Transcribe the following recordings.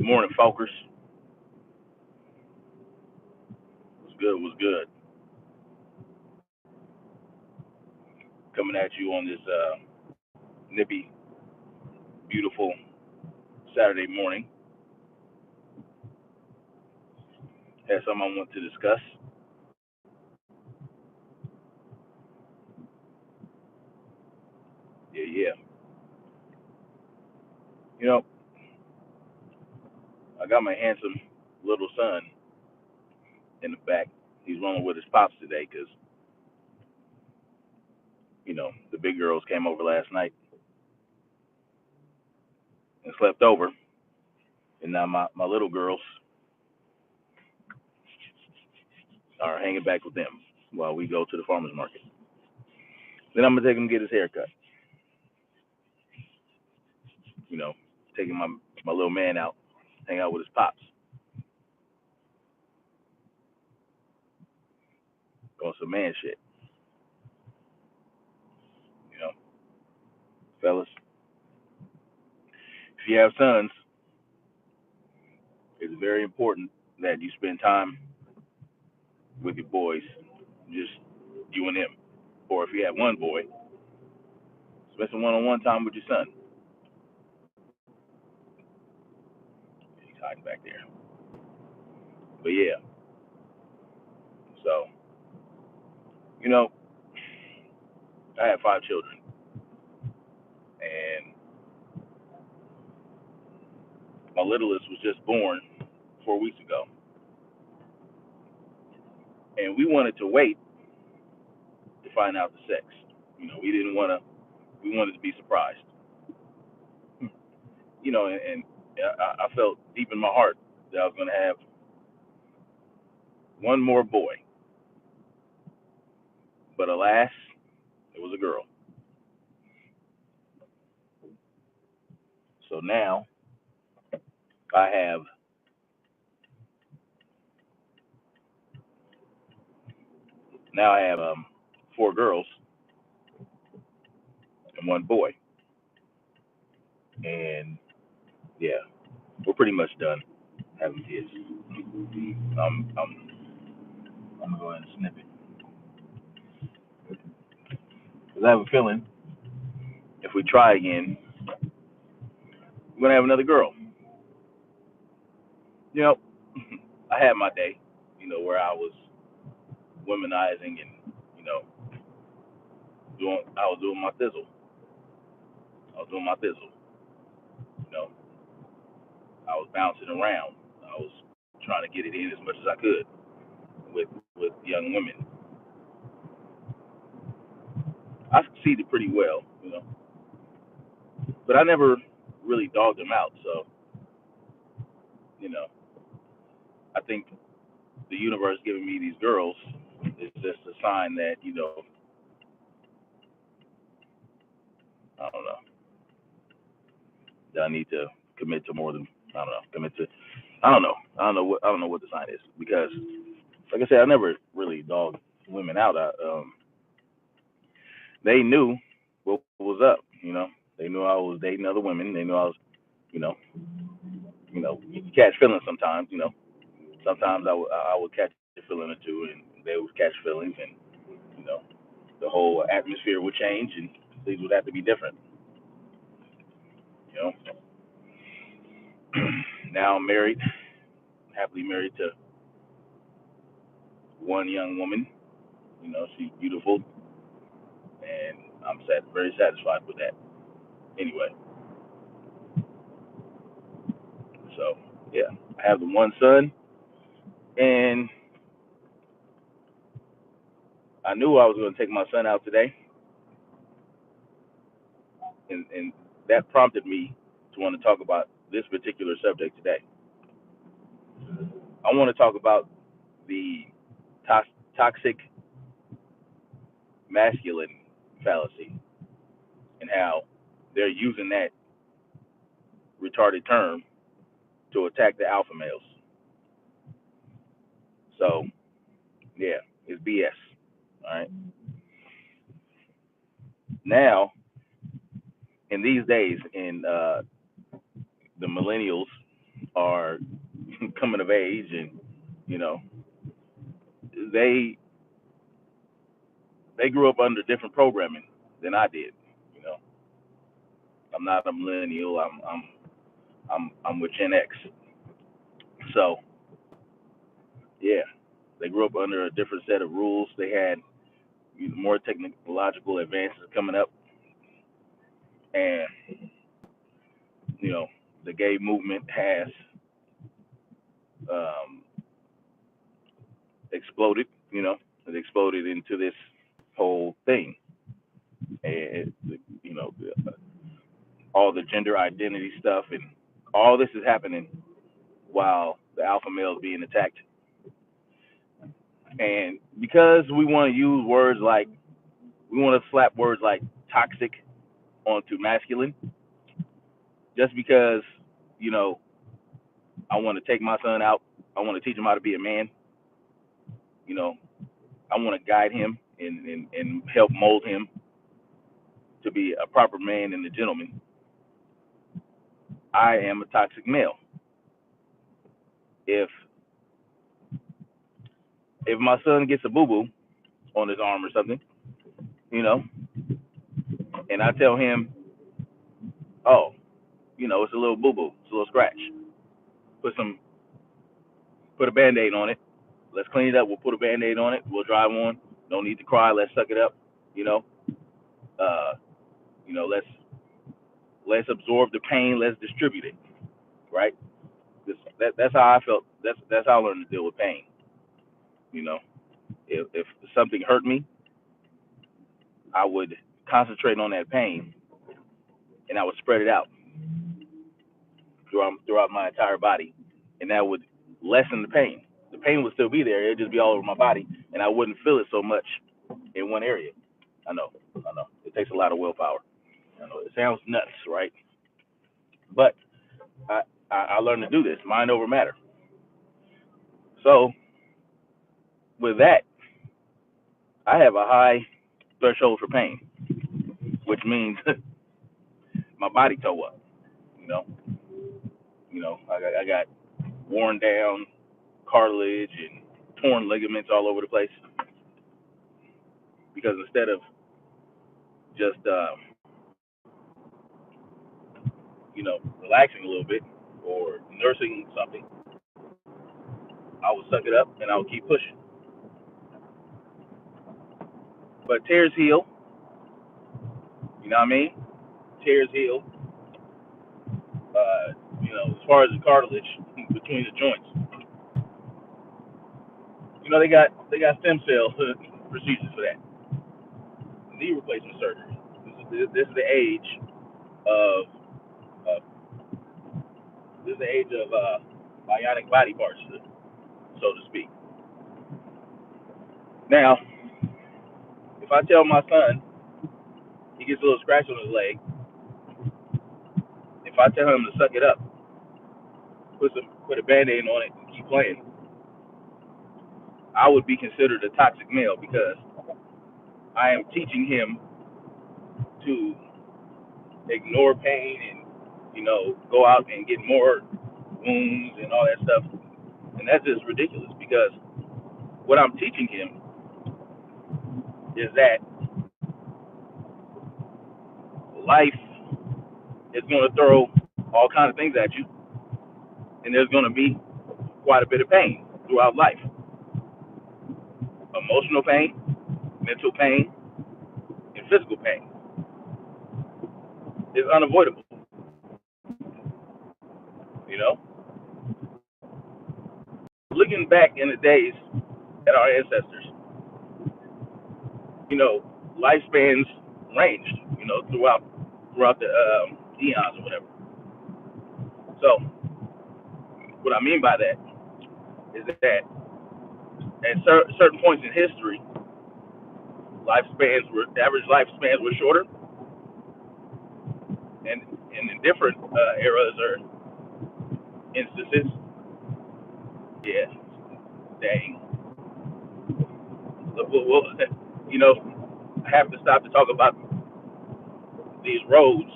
Morning, folkers. Was good, was good. Coming at you on this nippy, beautiful Saturday morning. Had something I want to discuss. Yeah, yeah. You know, I got my handsome little son in the back. He's running with his pops today because, the big girls came over last night and slept over. And now my little girls are hanging back with them while we go to the farmer's market. Then I'm going to take him to get his hair cut. You know, taking my little man out, hang out with his pops. On some man shit, you know, fellas. If you have sons, it's very important that you spend time with your boys, just you and him. Or if you have one boy, spend some one-on-one time with your son. He's hiding back there. But yeah, so you know, I have 5 children, and my littlest was just born 4 weeks ago, and we wanted to wait to find out the sex. We didn't want to. We wanted to be surprised. And I felt deep in my heart that I was going to have one more boy, but alas, it was a girl. So I have now I have 4 girls and one boy, and yeah, we're pretty much done having kids. I'm gonna go ahead and snip it because I have a feeling if we try again, we're gonna have another girl. You know, I had my day, where I was womanizing and I was doing my thizzle. I was doing my thizzle. You know, I was bouncing around. I was trying to get it in as much as I could with young women. I succeeded pretty well, but I never really dogged them out. So, you know, I think the universe giving me these girls is just a sign that, I don't know, that I need to commit to more than I don't know, commit to I don't know what the sign is because like I said, I never really dogged women out. They knew what was up, They knew I was dating other women. They knew I was, you know, you catch feelings sometimes, Sometimes I would catch a feeling or two, and they would catch feelings, and you know, the whole atmosphere would change, and things would have to be different. You know, now I'm married, happily married to one young woman. She's beautiful, and I'm very satisfied with that. Anyway, so yeah, I have the one son, and I knew I was going to take my son out today, and that prompted me to want to talk about this particular subject today. I want to talk about the toxic masculine fallacy and how they're using that retarded term to attack the alpha males. So, yeah, it's BS. All right. Now, in these days, in the millennials are coming of age, and you know they they grew up under different programming than I did. You know, I'm not a millennial. I'm with Gen X. So yeah, they grew up under a different set of rules. They had more technological advances coming up, and you know the gay movement has um, exploded. It exploded into this whole thing, and all the gender identity stuff, and all this is happening while the alpha male is being attacked. And because we want to use words like we want to slap words like toxic onto masculine, just because you know I want to take my son out, I want to teach him how to be a man. You know, I want to guide him and help mold him to be a proper man and a gentleman. I am a toxic male. If my son gets a boo boo on his arm or something, you know, and I tell him, oh, it's a little boo boo, it's a little scratch. Put some, put a band aid on it. Let's clean it up. We'll put a band aid on it. We'll drive on. No need to cry. Let's suck it up. You know, uh, let's absorb the pain. Let's distribute it. Right. That's how I felt. That's how I learned to deal with pain. You know, if something hurt me, I would concentrate on that pain and I would spread it out throughout my entire body, and that would lessen the pain. The pain would still be there; it'd just be all over my body, and I wouldn't feel it so much in one area. I know. It takes a lot of willpower. I know it sounds nuts, right? But I learned to do this, mind over matter. So with that, I have a high threshold for pain, which means my body toe up. You know, I got worn down cartilage and torn ligaments all over the place because instead of just relaxing a little bit or nursing something, I would suck it up and I would keep pushing. But tears heal. You know what I mean? Tears heal. As far as the cartilage between the joints, they got stem cell procedures for that. Knee replacement surgery. This is the age of uh, this is the age of bionic body parts, so to speak. Now, if I tell my son he gets a little scratch on his leg, if I tell him to suck it up, put a band-aid on it, and keep playing, I would be considered a toxic male because I am teaching him to ignore pain and go out and get more wounds and all that stuff, and that's just ridiculous because what I'm teaching him is that life is going to throw all kinds of things at you, and there's going to be quite a bit of pain throughout life. Emotional pain, mental pain, and physical pain is unavoidable. You know, looking back in the days at our ancestors, lifespans ranged, throughout the eons or whatever. So, what I mean by that is that at certain points in history, average lifespans were shorter, and in different eras or instances, yeah, dang, we'll, you know, I have to stop to talk about these roads,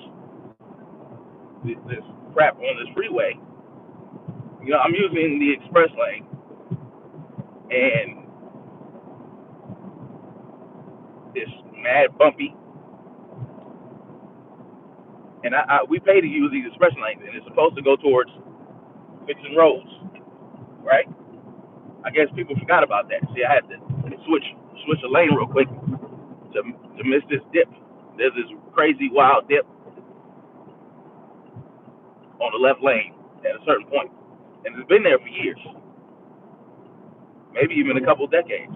this crap on this freeway. I'm using the express lane, and it's mad bumpy, and we pay to use these express lanes, and it's supposed to go towards fixing roads, right? I guess people forgot about that. See, I had to switch a lane real quick to miss this dip. There's this crazy wild dip on the left lane at a certain point, and it's been there for years, maybe even a couple decades.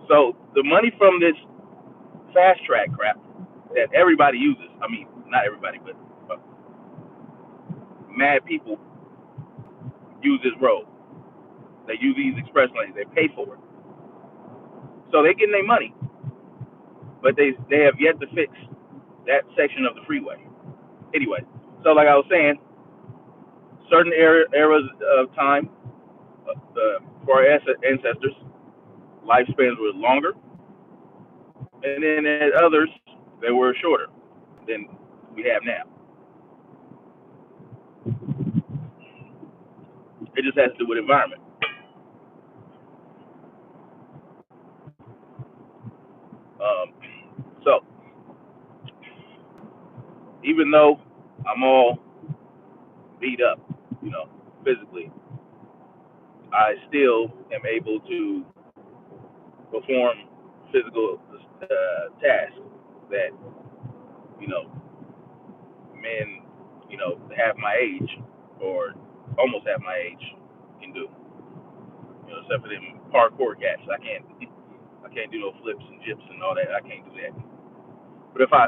So the money from this fast track crap that everybody uses, I mean, not everybody, but mad people use this road. They use these express lanes. They pay for it. So they're getting their money, but they have yet to fix that section of the freeway. Anyway, so like I was saying, certain eras of time for our ancestors, lifespans were longer, and then at others, they were shorter than we have now. It just has to do with environment. Um, so even though I'm all beat up, physically, I still am able to perform physical tasks that you know men half my age or almost half my age can do. Except for them parkour cats, I can't do no flips and jips and all that. I can't do that. But if I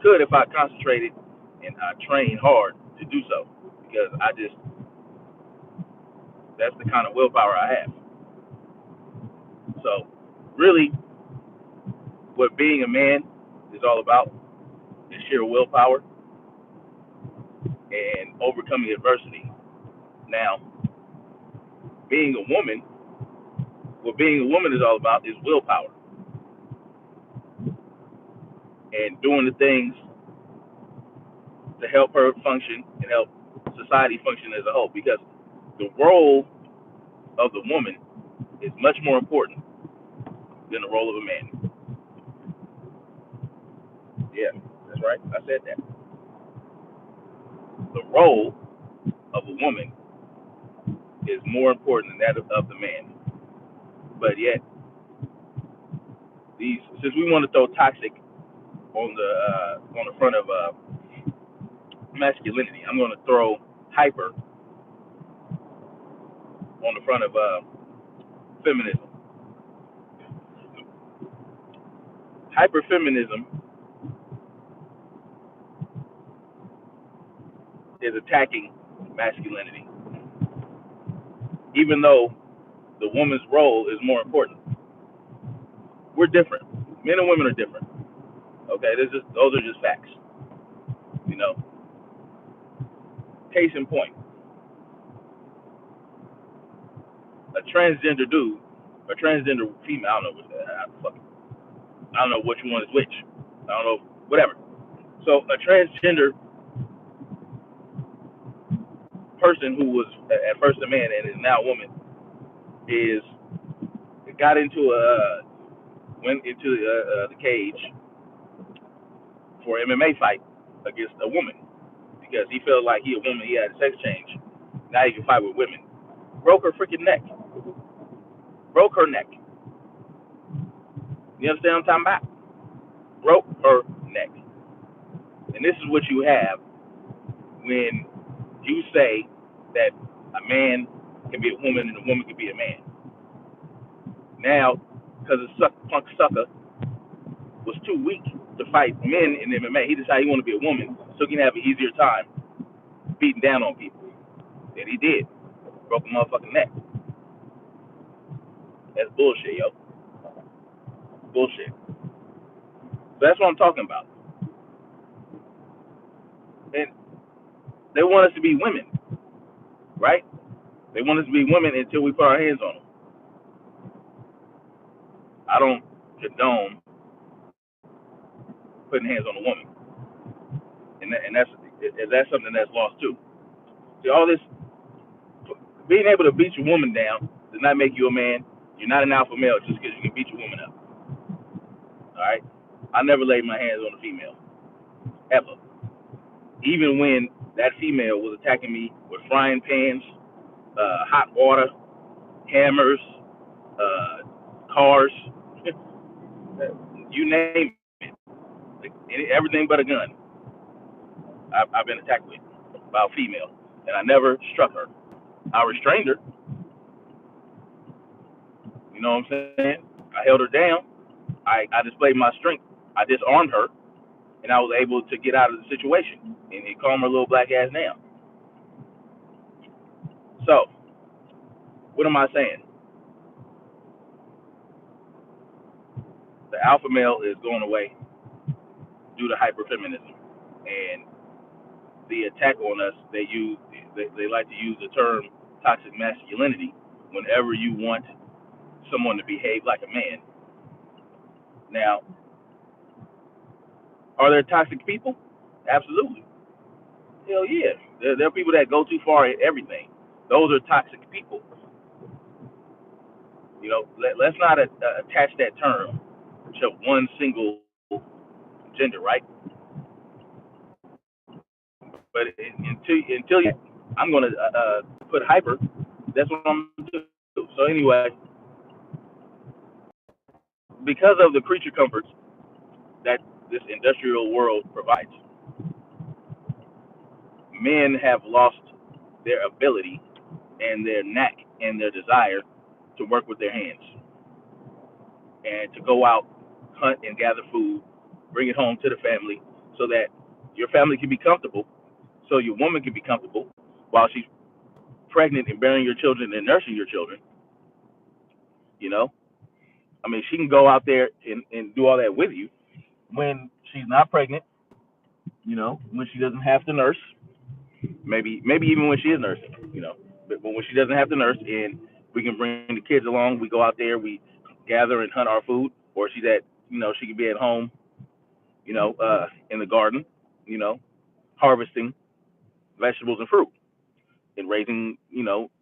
could if I concentrated and I trained hard to do so, because that's the kind of willpower I have. So really, what being a man is all about is sheer willpower and overcoming adversity. Now, being a woman, what being a woman is all about is willpower and doing the things to help her function and help society function as a whole. Because the role of the woman is much more important than the role of a man. Yeah, that's right. I said that. The role of a woman is more important than that of the man. But yet, since we want to throw toxic on the front of masculinity, I'm going to throw hyper on the front of feminism. Hyperfeminism is attacking masculinity, even though the woman's role is more important. We're different. Men and women are different. Okay, those are just facts. You know, case in point, a transgender dude, a transgender female. I don't know which one is which. I don't know, whatever. So a transgender person who was at first a man and is now a woman is got into went into the cage for an MMA fight against a woman because he felt like he a woman, he had a sex change. Now he can fight with women. Broke her freaking neck. Broke her neck. You understand what I'm talking about? Broke her neck. And this is what you have when you say that a man can be a woman and a woman can be a man. Now, because the punk sucker was too weak to fight men in MMA, he decided he wanted to be a woman so he can have an easier time beating down on people. And he did. Broke a motherfucking neck. That's bullshit, yo. Bullshit. So that's what I'm talking about. And they want us to be women, right? They want us to be women until we put our hands on them. I don't condone putting hands on a woman, and that's That's something that's lost too. See, all this being able to beat your woman down does not make you a man. You're not an alpha male just because you can beat your woman up. All right. I never laid my hands on a female ever, even when that female was attacking me with frying pans, hot water, hammers, cars, you name it, everything but a gun. I've been attacked with by a female, and I never struck her. I restrained her. You know what I'm saying? I held her down. I displayed my strength. I disarmed her, and I was able to get out of the situation and calm her little black ass down. So, what am I saying? The alpha male is going away due to hyperfeminism, and the attack on us. They like to use the term toxic masculinity whenever you want someone to behave like a man. Now, are there toxic people? Absolutely. Hell yeah. There are people that go too far at everything. Those are toxic people. Let's not attach that term to one single gender, right? But until I'm going to put hyper. That's what I'm going to do. So anyway, because of the creature comforts that this industrial world provides, men have lost their ability and their knack and their desire to work with their hands and to go out, hunt and gather food, bring it home to the family so that your family can be comfortable, so your woman can be comfortable while she's pregnant and bearing your children and nursing your children. You know, I mean, she can go out there and do all that with you when she's not pregnant, when she doesn't have to nurse, maybe even when she is nursing, but when she doesn't have to nurse and we can bring the kids along, we go out there, we gather and hunt our food, or she's at, she could be at home, in the garden, you know, harvesting vegetables and fruit and raising,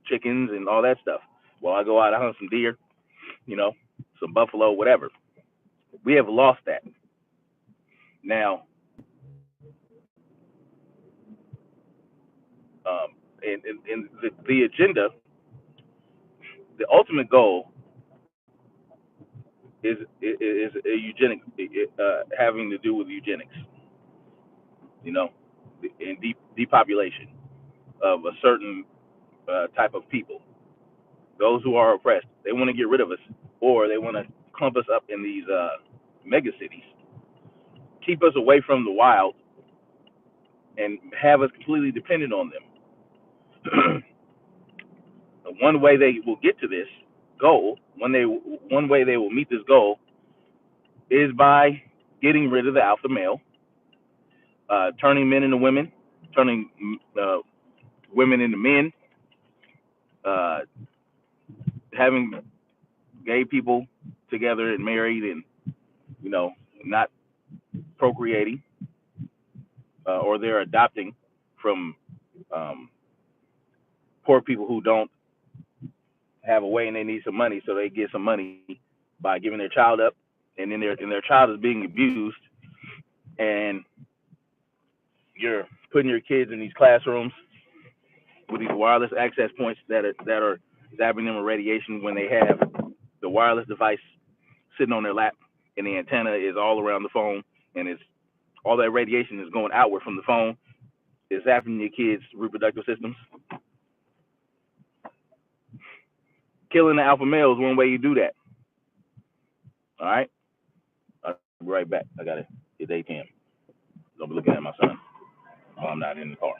chickens and all that stuff. While I go out, I hunt some deer, you know, some buffalo, whatever. We have lost that. Now, and the agenda, the ultimate goal is a eugenic, having to do with eugenics, and depopulation of a certain type of people, those who are oppressed. They want to get rid of us, or they want to clump us up in these mega cities, keep us away from the wild, and have us completely dependent on them. One way they will get to this goal, one way they will meet this goal, is by getting rid of the alpha male, turning men into women, turning women into men, uh, having gay people together and married, and not procreating, or they're adopting from um, poor people who don't have a way and they need some money, so they get some money by giving their child up, and then their child is being abused, and you're putting your kids in these classrooms with these wireless access points that are zapping them with radiation when they have the wireless device sitting on their lap, and the antenna is all around the phone, and it's all that radiation is going outward from the phone. It's zapping your kids' reproductive systems. Killing the alpha male is one way you do that. All right, I'll be right back. I gotta hit ATM. Don't be looking at my son while I'm not in the car.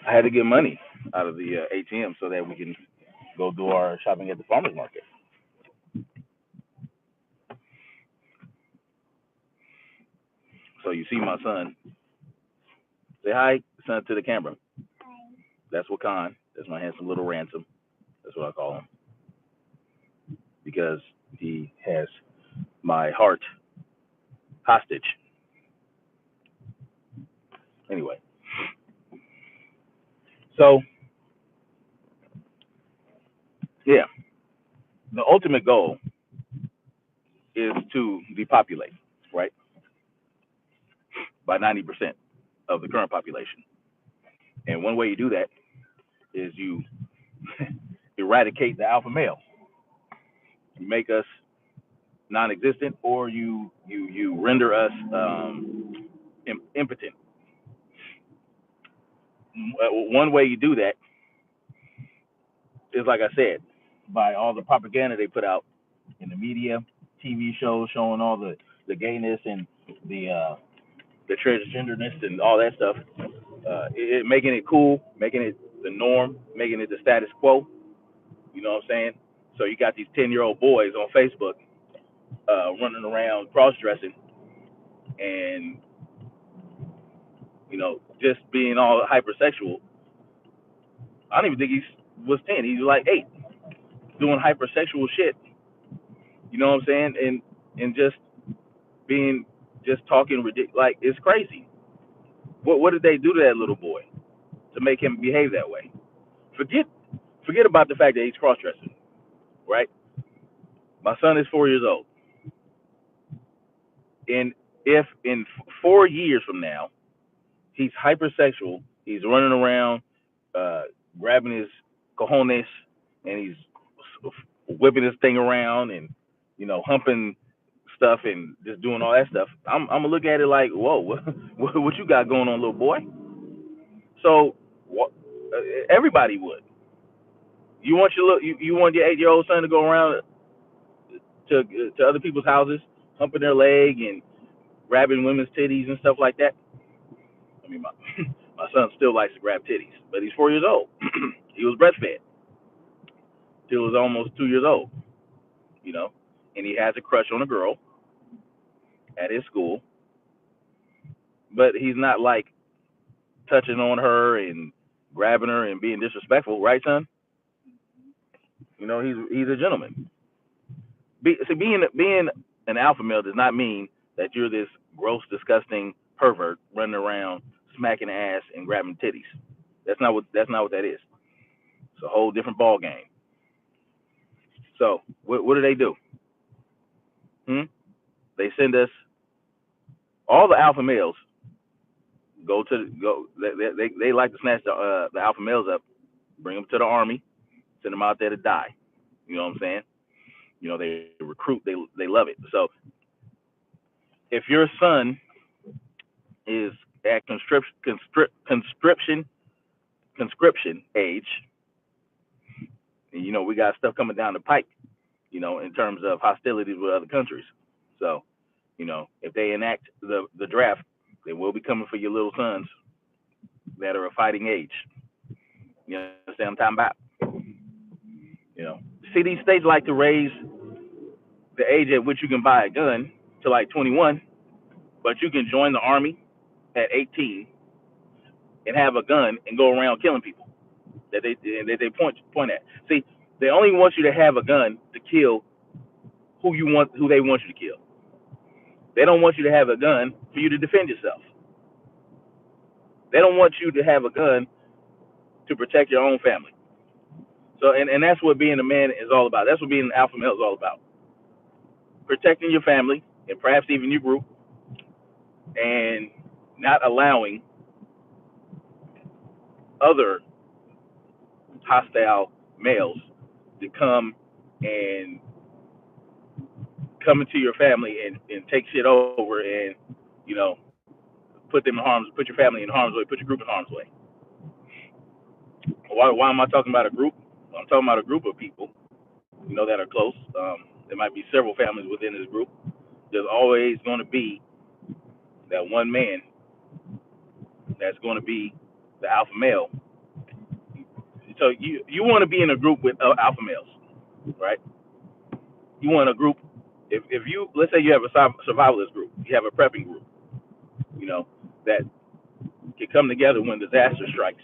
I had to get money out of the ATM so that we can go do our shopping at the farmers market. So you see my son. Say hi, son, to the camera. That's Wakan. That's my handsome little ransom. That's what I call him because he has my heart hostage. Anyway, so yeah, the ultimate goal is to depopulate, right, by 90% of the current population. And one way you do that is you eradicate the alpha male. You make us non-existent, or you render us impotent. One way you do that is, like I said, by all the propaganda they put out in the media, TV shows showing all the gayness and the transgenderness and all that stuff, making it cool, making it the norm, making it the status quo. You know what I'm saying? So you got these 10-year-old boys on Facebook running around cross dressing and just being all hypersexual. I don't even think he was 10. He was like 8, doing hypersexual shit. You know what I'm saying? And just being just talking ridiculous. Like, it's crazy. What did they do to that little boy to make him behave that way? Forget forget about the fact that he's cross dressing, right? My son is 4 years old, and if in 4 years from now he's hypersexual, he's running around uh, grabbing his cojones and he's whipping his thing around and humping stuff and just doing all that stuff. I'm gonna look at it like, whoa, what you got going on, little boy? So everybody would. You want your 8-year-old son to go around to other people's houses, humping their leg and grabbing women's titties and stuff like that? I mean, my my son still likes to grab titties, but he's 4 years old. He was breastfed till he was almost 2 years old, you know, and he has a crush on a girl at his school, but he's not like touching on her and grabbing her and being disrespectful, right, son? He's a gentleman. Being an alpha male does not mean that you're this gross, disgusting pervert running around smacking ass and grabbing titties. That's not what that is. It's a whole different ball game. So what do they do? Hmm? They send us all the alpha males go. They like to snatch the alpha males up, bring them to the army, send them out there to die. You know what I'm saying? They recruit. They love it. So if your son is at conscription age, and we got stuff coming down the pike, in terms of hostilities with other countries. So, if they enact the draft, they will be coming for your little sons that are of fighting age. You understand what I'm talking about? See, these states like to raise the age at which you can buy a gun to like 21, but you can join the army at 18 and have a gun and go around killing people that they point at. See, they only want you to have a gun to kill who they want you to kill. They don't want you to have a gun for you to defend yourself. They don't want you to have a gun to protect your own family. So, and that's what being a man is all about. That's what being an alpha male is all about. Protecting your family and perhaps even your group, and not allowing other hostile males to and come into your family and take shit over and you know put your family in harm's way, put your group in harm's way. Why am I talking about a group? I'm talking about a group of people that are close. There might be several families within this group. There's always going to be that one man that's going to be the alpha male, So you want to be in a group with alpha males, right? You want a group. If you, let's say you have a survivalist group, you have a prepping group, you know, that can come together when disaster strikes,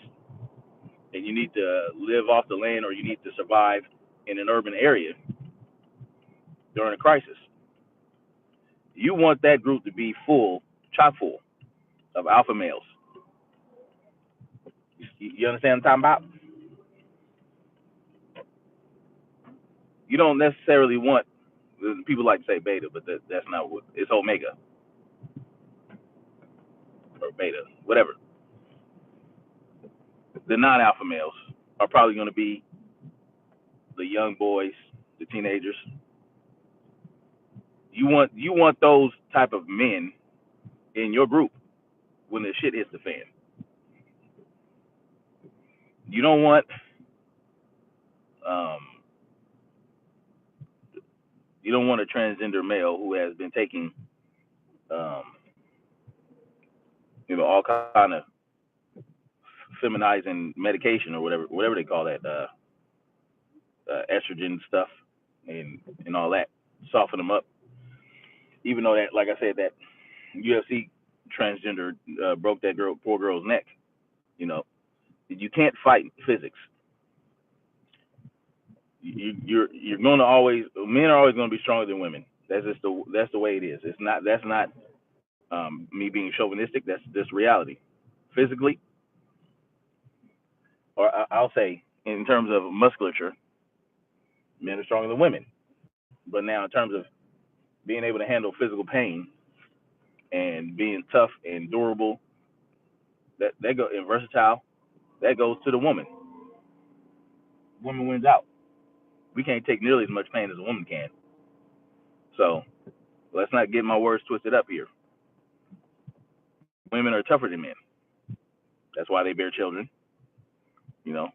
and you need to live off the land or you need to survive in an urban area during a crisis. You want that group to be full, chock full of alpha males. You understand what I'm talking about? You don't necessarily want, people like to say beta, but that's not what it's, omega or beta, whatever. The non-alpha males are probably going to be the young boys, the teenagers. You want those type of men in your group when the shit hits the fan. You don't want um, you don't want a transgender male who has been taking um, all kind of feminizing medication or whatever they call that, estrogen stuff and all that, soften them up. Even though that, like I said, that UFC transgender broke that poor girl's neck. You know, you can't fight physics. You're going to always, men are always going to be stronger than women. That's the way it is. That's not me being chauvinistic. That's just reality. Physically, or I'll say in terms of musculature, men are stronger than women. But now in terms of being able to handle physical pain and being tough and durable, that go and versatile, that goes to the woman. Woman wins out. We can't take nearly as much pain as a woman can. So let's not get my words twisted up here. Women are tougher than men. That's why they bear children. You know,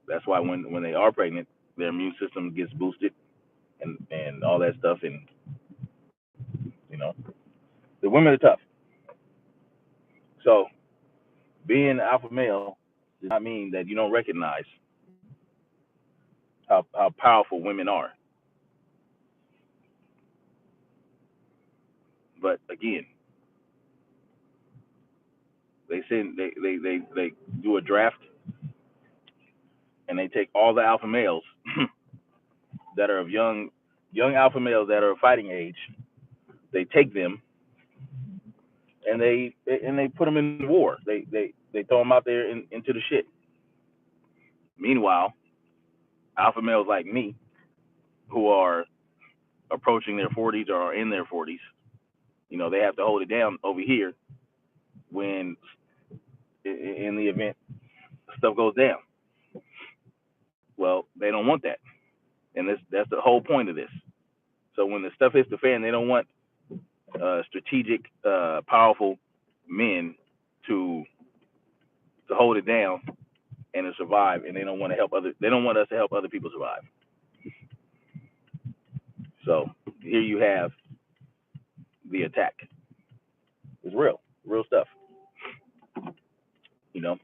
that's why when they are pregnant, their immune system gets boosted and all that stuff. And you know, the women are tough. So being an alpha male does not mean that you don't recognize how powerful women are. But again, they do a draft and they take all the alpha males that are of young alpha males that are of fighting age. They take them and they put them in war. They throw them out there into the shit. Meanwhile, alpha males like me, who are approaching their 40s or are in their 40s, they have to hold it down over here when in the event stuff goes down. Well, they don't want that, and that's the whole point of this. So when the stuff hits the fan, they don't want strategic, powerful men to hold it down and to survive, and they don't want to help other. They don't want us to help other people survive. So here you have the attack. It's real stuff. You know,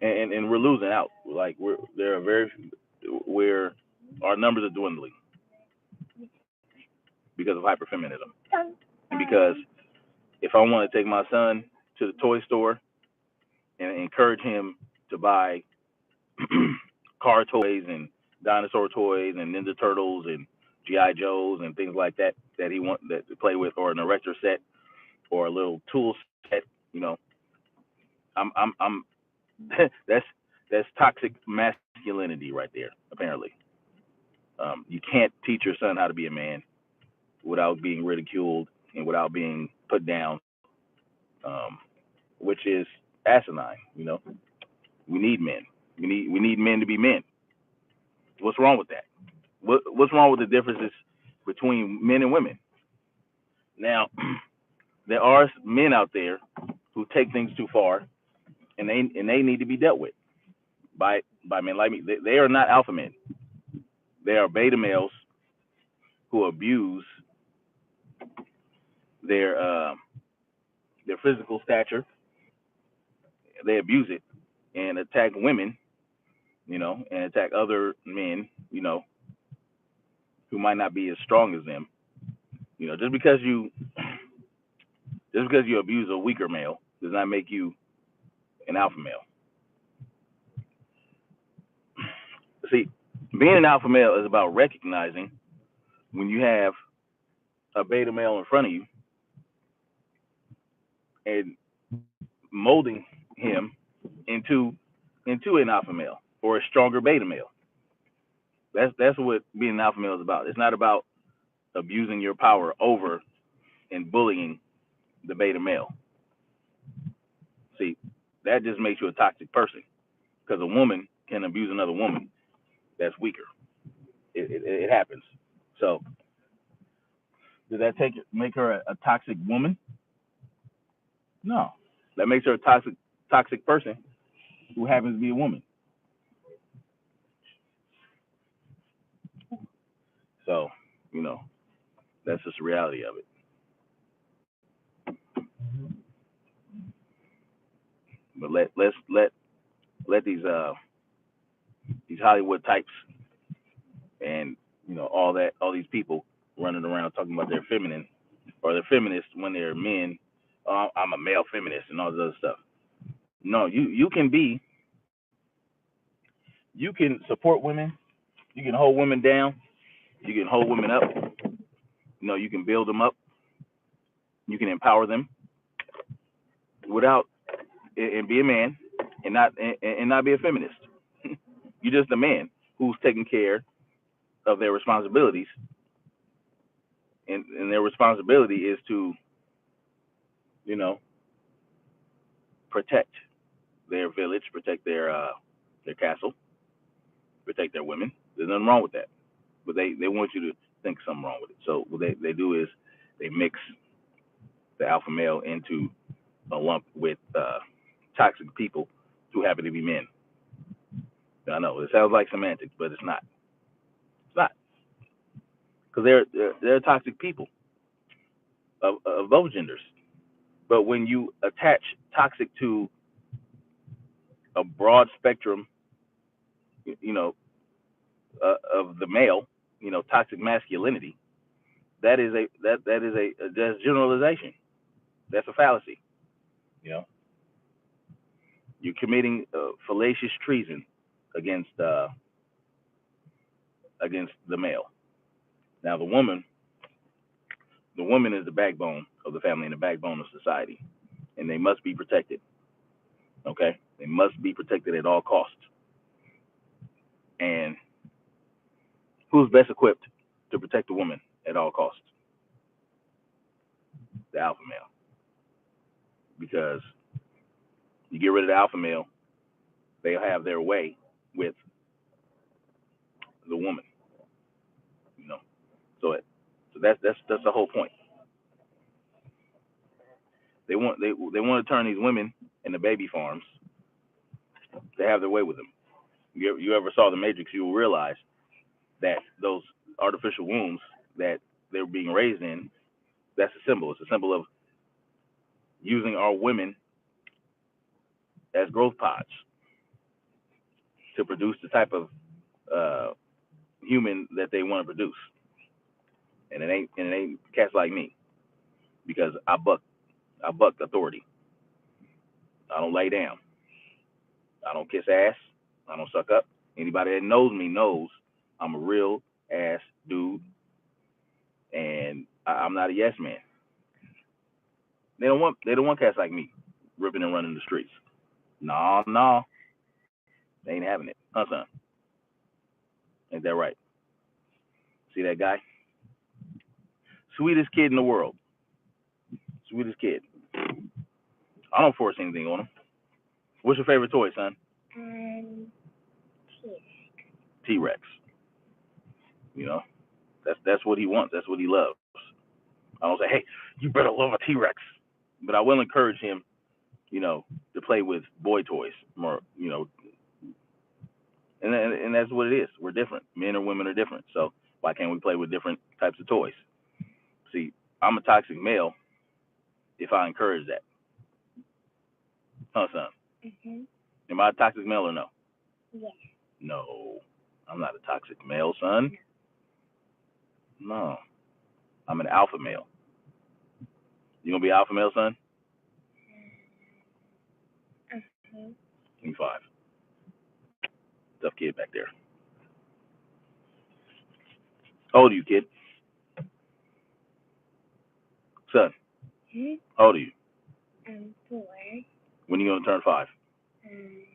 and we're losing out. Like where our numbers are dwindling because of hyperfeminism, and because if I want to take my son to the toy store and encourage him to buy car toys and dinosaur toys and Ninja Turtles and GI Joes and things like that he want that to play with, or an erector set or a little tool set, I'm that's toxic masculinity right there. Apparently, you can't teach your son how to be a man without being ridiculed and without being put down, um, which is asinine. We need men. We need men to be men. What's wrong with that? What's wrong with the differences between men and women? Now, there are men out there who take things too far, and they need to be dealt with by men like me. They are not alpha men. They are beta males who abuse their their physical stature, they abuse it and attack women, and attack other men, who might not be as strong as them. Just because you abuse a weaker male does not make you an alpha male. See, being an alpha male is about recognizing when you have a beta male in front of you and molding him into an alpha male or a stronger beta male. That's what being an alpha male is about. It's not about abusing your power over and bullying the beta male. See, that just makes you a toxic person because a woman can abuse another woman that's weaker. It happens. So, does that make her a toxic woman? No, that makes her a toxic person who happens to be a woman. So, you know, that's just the reality of it. But let these Hollywood types and all these people running around talking about they're feminine or they're feminists when they're men. Oh, I'm a male feminist and all this other stuff. No, you can support women, you can hold women down, you can hold women up. You can build them up, you can empower them without and be a man and not be a feminist. You're just a man who's taking care of their responsibilities, and their responsibility is to you know protect their village, protect their castle, protect their women. There's nothing wrong with that, but they want you to think something wrong with it. So what they do is they mix the alpha male into a lump with toxic people who happen to be men. I know it sounds like semantics, but it's not. It's not because they're toxic people of both genders. But when you attach toxic to a broad spectrum, you know, of the male, toxic masculinity, that's generalization. That's a fallacy. You know, you're committing fallacious treason against against the male. Now the woman is the backbone of the family and the backbone of society, and they must be protected. Okay, they must be protected at all costs. And who's best equipped to protect the woman at all costs? The alpha male, because you get rid of the alpha male, they'll have their way with the woman. You know, so that's the whole point. They want to turn these women into baby farms to have their way with them. You ever saw the Matrix? You will realize that those artificial wombs that they're being raised in, that's a symbol. It's a symbol of using our women as growth pods to produce the type of uh, human that they want to produce. And it ain't cats like me because I buck authority. I don't lay down. I don't kiss ass. I don't suck up. Anybody that knows me knows I'm a real ass dude, and I'm not a yes man. They don't want cats like me ripping and running the streets. No, no, they ain't having it. Son, ain't that right? See that guy? Sweetest kid in the world. Sweetest kid. I don't force anything on him. What's your favorite toy, son? Um, T-Rex. You know, that's what he wants. That's what he loves. I don't say, hey, you better love a T-Rex, but I will encourage him, to play with boy toys more, and that's what it is. We're different. Men or women are different. So why can't we play with different types of toys? See, I'm a toxic male if I encourage that. Son? Mhm. Am I a toxic male or no? Yes. No, I'm not a toxic male, son. No, I'm an alpha male. You gonna be alpha male, son? Mhm. 25. Tough kid back there. How old are you, kid? Son, Mhm. how old are you? 4. When are you gonna turn 5? Um,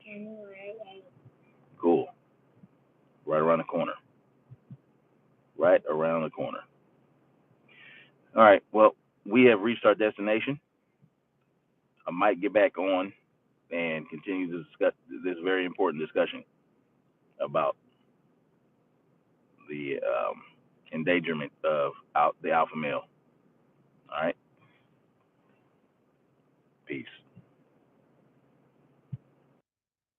January 8th. Cool. Right around the corner. Right around the corner. All right. Well, we have reached our destination. I might get back on and continue to discuss this very important discussion about the endangerment of the alpha male. All right. Peace.